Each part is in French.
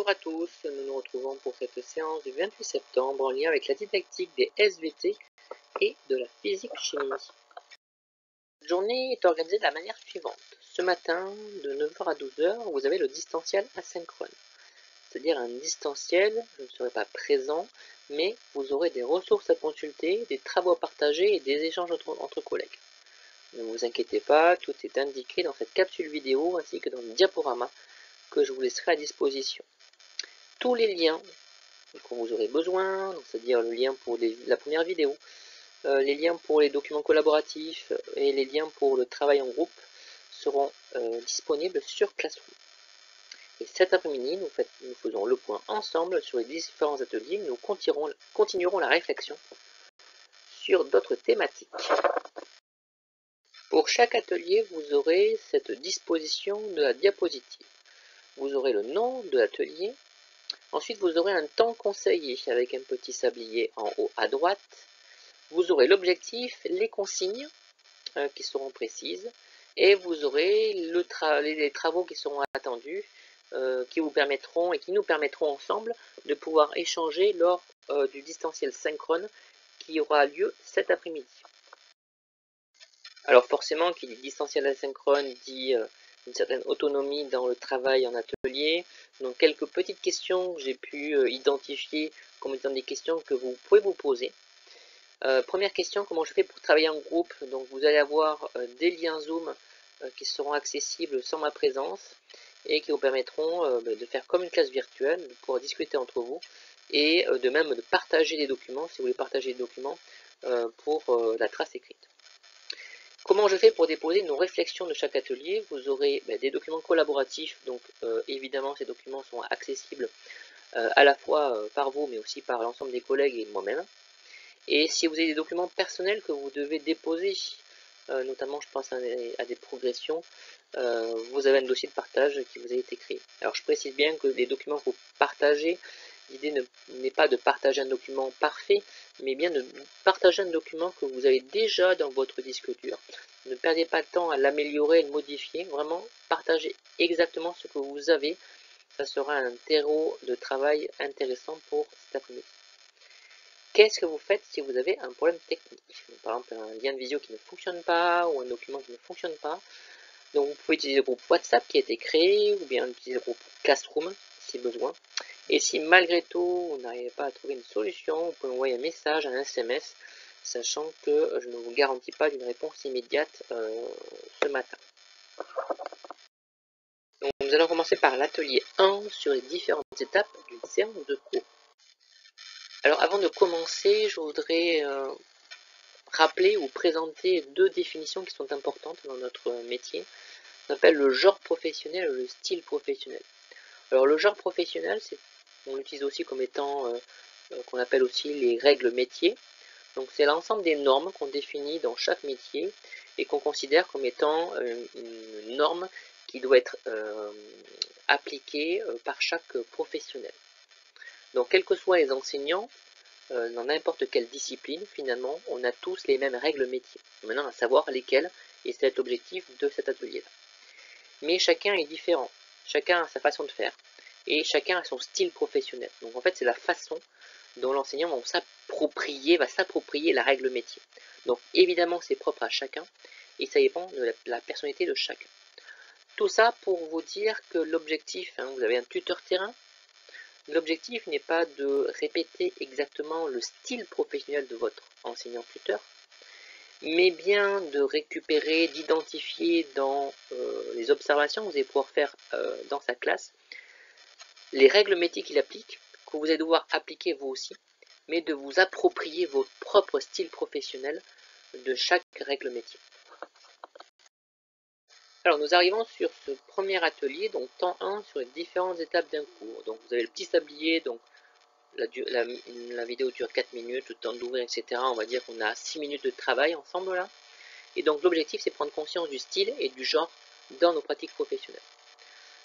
Bonjour à tous, nous nous retrouvons pour cette séance du 28 septembre en lien avec la didactique des SVT et de la physique-chimie. Cette journée est organisée de la manière suivante. Ce matin, de 9 h à 12 h, vous avez le distanciel asynchrone. C'est-à-dire un distanciel, je ne serai pas présent, mais vous aurez des ressources à consulter, des travaux à partager et des échanges entre collègues. Ne vous inquiétez pas, tout est indiqué dans cette capsule vidéo ainsi que dans le diaporama que je vous laisserai à disposition. Tous les liens dont vous aurez besoin, c'est-à-dire le lien pour la première vidéo, les liens pour les documents collaboratifs et les liens pour le travail en groupe seront disponibles sur Classroom. Et cet après-midi, nous faisons le point ensemble sur les différents ateliers. Nous continuerons la réflexion sur d'autres thématiques. Pour chaque atelier, vous aurez cette disposition de la diapositive. Vous aurez le nom de l'atelier. Ensuite, vous aurez un temps conseillé avec un petit sablier en haut à droite. Vous aurez l'objectif, les consignes qui seront précises, et vous aurez les travaux qui seront attendus, qui vous permettront et qui nous permettront ensemble de pouvoir échanger lors du distanciel synchrone qui aura lieu cet après-midi. Alors forcément, qui dit distanciel asynchrone dit une certaine autonomie dans le travail en atelier. Donc quelques petites questions que j'ai pu identifier comme étant des questions que vous pouvez vous poser. Première question, comment je fais pour travailler en groupe? Donc vous allez avoir des liens Zoom qui seront accessibles sans ma présence et qui vous permettront de faire comme une classe virtuelle, de pouvoir discuter entre vous et de même de partager des documents, si vous voulez partager des documents pour la trace écrite. Comment je fais pour déposer nos réflexions de chaque atelier? Vous aurez des documents collaboratifs, donc évidemment ces documents sont accessibles à la fois par vous mais aussi par l'ensemble des collègues et moi-même. Et si vous avez des documents personnels que vous devez déposer, notamment je pense à des progressions, vous avez un dossier de partage qui vous a été créé. Alors je précise bien que les documents que vous partagez, l'idée n'est pas de partager un document parfait, mais bien de partager un document que vous avez déjà dans votre disque dur. Ne perdez pas de temps à l'améliorer et le modifier, vraiment partagez exactement ce que vous avez, ça sera un terreau de travail intéressant pour cet après-midi. Qu'est-ce que vous faites si vous avez un problème technique? Par exemple, un lien de visio qui ne fonctionne pas ou un document qui ne fonctionne pas. Donc vous pouvez utiliser le groupe WhatsApp qui a été créé ou bien utiliser le groupe Classroom si besoin. Et si malgré tout vous n'arrivez pas à trouver une solution, vous pouvez envoyer un message, un SMS, sachant que je ne vous garantis pas d'une réponse immédiate ce matin. Donc nous allons commencer par l'atelier 1 sur les différentes étapes d'une séance de cours. Alors avant de commencer, je voudrais rappeler ou présenter deux définitions qui sont importantes dans notre métier. On appelle le genre professionnel et le style professionnel. Alors le genre professionnel, on l'utilise aussi comme étant, qu'on appelle aussi les règles métiers. Donc c'est l'ensemble des normes qu'on définit dans chaque métier et qu'on considère comme étant une norme qui doit être appliquée par chaque professionnel. Donc quels que soient les enseignants, dans n'importe quelle discipline, finalement, on a tous les mêmes règles métiers. Maintenant, à savoir lesquelles, et c'est l'objectif de cet atelier-là. Mais chacun est différent, chacun a sa façon de faire, et chacun a son style professionnel. Donc en fait, c'est la façon dont l'enseignant va s'approprier la règle métier. Donc évidemment, c'est propre à chacun, et ça dépend de la personnalité de chacun. Tout ça pour vous dire que l'objectif, vous avez un tuteur terrain. L'objectif n'est pas de répéter exactement le style professionnel de votre enseignant-tuteur, mais bien de récupérer, d'identifier dans les observations que vous allez pouvoir faire dans sa classe, les règles métiers qu'il applique, que vous allez devoir appliquer vous aussi, mais de vous approprier votre propre style professionnel de chaque règle métier. Alors nous arrivons sur ce premier atelier, donc temps 1 sur les différentes étapes d'un cours. Donc vous avez le petit sablier, donc la vidéo dure 4 minutes, le temps d'ouvrir, etc. On va dire qu'on a 6 minutes de travail ensemble là. Et donc l'objectif c'est prendre conscience du style et du genre dans nos pratiques professionnelles.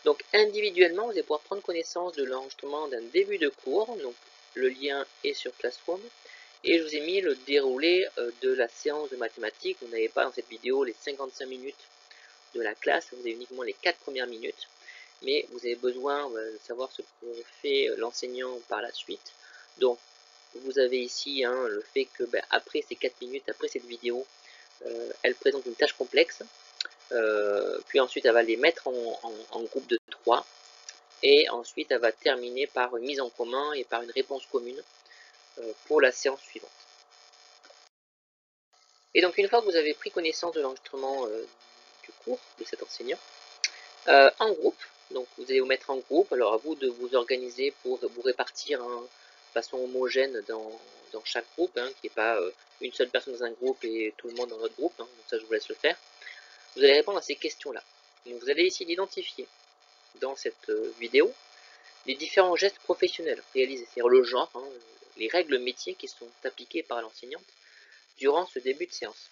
Donc individuellement, vous allez pouvoir prendre connaissance de l'enregistrement d'un début de cours. Donc le lien est sur Classroom. Et je vous ai mis le déroulé de la séance de mathématiques. Vous n'avez pas dans cette vidéo les 55 minutes de la classe, vous avez uniquement les 4 premières minutes. mais vous avez besoin de savoir ce que fait l'enseignant par la suite. Donc, vous avez ici le fait que après ces 4 minutes, après cette vidéo, elle présente une tâche complexe. Puis ensuite, elle va les mettre en groupe de 3. Et ensuite, elle va terminer par une mise en commun et par une réponse commune pour la séance suivante. Et donc, une fois que vous avez pris connaissance de l'enregistrement du cours de cet enseignant, en groupe, donc vous allez vous mettre en groupe, alors à vous de vous organiser pour vous répartir de façon homogène dans chaque groupe, qu'il n'y ait pas une seule personne dans un groupe et tout le monde dans l'autre groupe, donc ça je vous laisse le faire. Vous allez répondre à ces questions-là. Donc vous allez essayer d'identifier dans cette vidéo les différents gestes professionnels réalisés, c'est-à-dire le genre, les règles métiers qui sont appliquées par l'enseignante durant ce début de séance.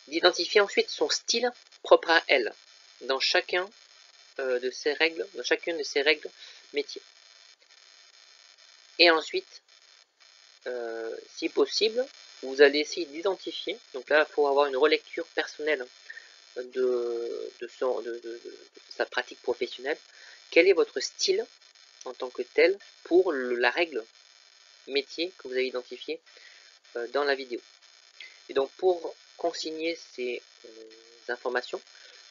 D'identifier ensuite son style propre à elle, dans chacune de ces règles métiers. Et ensuite, si possible, vous allez essayer d'identifier, donc là il faut avoir une relecture personnelle de sa pratique professionnelle, quel est votre style en tant que tel pour la règle métier que vous avez identifié dans la vidéo. Et donc pour consigner ces informations,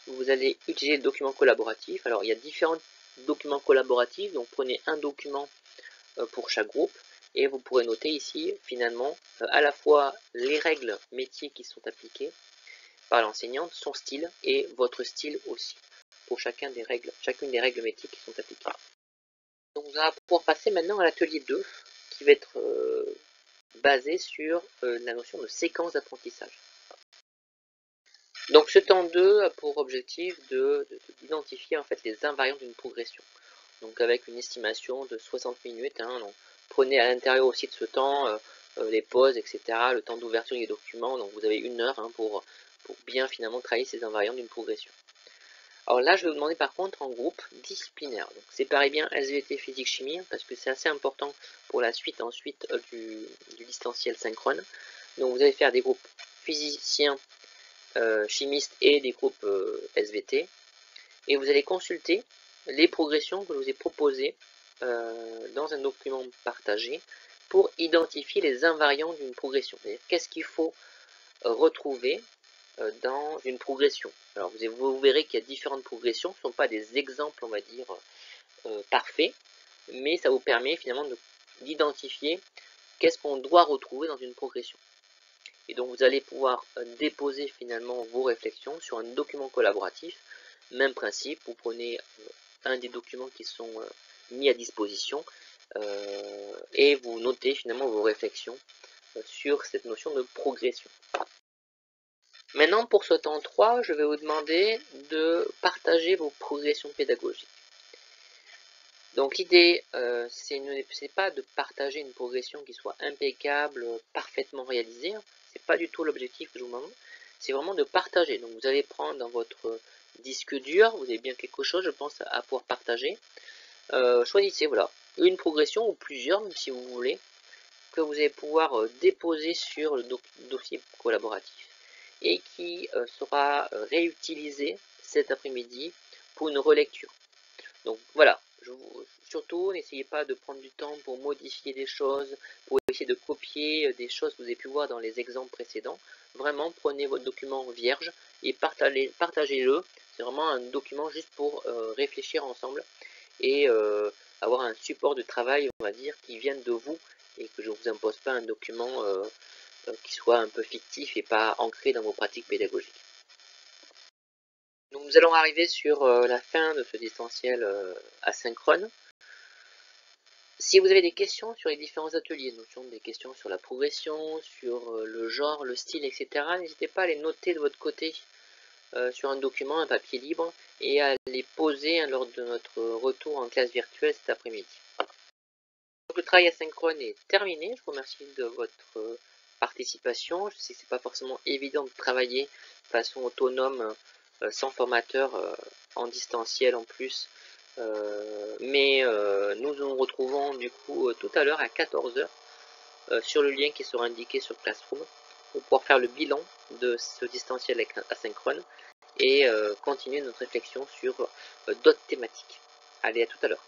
vous allez utiliser le document collaboratif. Alors il y a différents documents collaboratifs, donc prenez un document pour chaque groupe et vous pourrez noter ici finalement à la fois les règles métiers qui sont appliquées par l'enseignante, son style et votre style aussi pour chacune des règles métiers qui sont appliquées. Donc on va pouvoir passer maintenant à l'atelier 2 qui va être basé sur la notion de séquence d'apprentissage. Donc ce temps 2 a pour objectif d'identifier en fait les invariants d'une progression. Donc avec une estimation de 60 minutes. Donc prenez à l'intérieur aussi de ce temps les pauses, etc., le temps d'ouverture des documents. Donc vous avez 1 heure pour bien finalement travailler ces invariants d'une progression. Alors là, je vais vous demander par contre en groupe disciplinaire. Donc séparez bien SVT, physique, chimie, parce que c'est assez important pour la suite ensuite du distanciel synchrone. Donc vous allez faire des groupes physiciens, chimistes et des groupes SVT. Et vous allez consulter les progressions que je vous ai proposées dans un document partagé pour identifier les invariants d'une progression. C'est-à-dire qu'est-ce qu'il faut retrouver dans une progression. Alors vous verrez qu'il y a différentes progressions, ce ne sont pas des exemples, on va dire, parfaits, mais ça vous permet finalement d'identifier qu'est-ce qu'on doit retrouver dans une progression. Et donc vous allez pouvoir déposer finalement vos réflexions sur un document collaboratif. Même principe, vous prenez un des documents qui sont mis à disposition et vous notez finalement vos réflexions sur cette notion de progression. Maintenant, pour ce temps 3, je vais vous demander de partager vos progressions pédagogiques. Donc l'idée, c'est pas de partager une progression qui soit impeccable, parfaitement réalisée. C'est pas du tout l'objectif que je vous demande. C'est vraiment de partager. Donc vous allez prendre dans votre disque dur, vous avez bien quelque chose, je pense, à pouvoir partager. Choisissez voilà, une progression ou plusieurs, même si vous voulez, que vous allez pouvoir déposer sur le dossier collaboratif et qui sera réutilisé cet après-midi pour une relecture. Donc voilà, surtout n'essayez pas de prendre du temps pour modifier des choses, pour essayer de copier des choses que vous avez pu voir dans les exemples précédents. Vraiment, prenez votre document vierge et partagez-le. C'est vraiment un document juste pour réfléchir ensemble et avoir un support de travail, on va dire, qui vienne de vous et que je ne vous impose pas un document qui soit un peu fictif et pas ancré dans vos pratiques pédagogiques. Donc nous allons arriver sur la fin de ce distanciel asynchrone. Si vous avez des questions sur les différents ateliers, donc des questions sur la progression, sur le genre, le style, etc., n'hésitez pas à les noter de votre côté sur un document, un papier libre, et à les poser lors de notre retour en classe virtuelle cet après-midi. Le travail asynchrone est terminé. Je vous remercie de votre participation. Je sais que ce n'est pas forcément évident de travailler de façon autonome, sans formateur, en distanciel en plus. Mais nous nous retrouvons du coup tout à l'heure à 14 h sur le lien qui sera indiqué sur Classroom pour pouvoir faire le bilan de ce distanciel asynchrone et continuer notre réflexion sur d'autres thématiques. Allez, à tout à l'heure.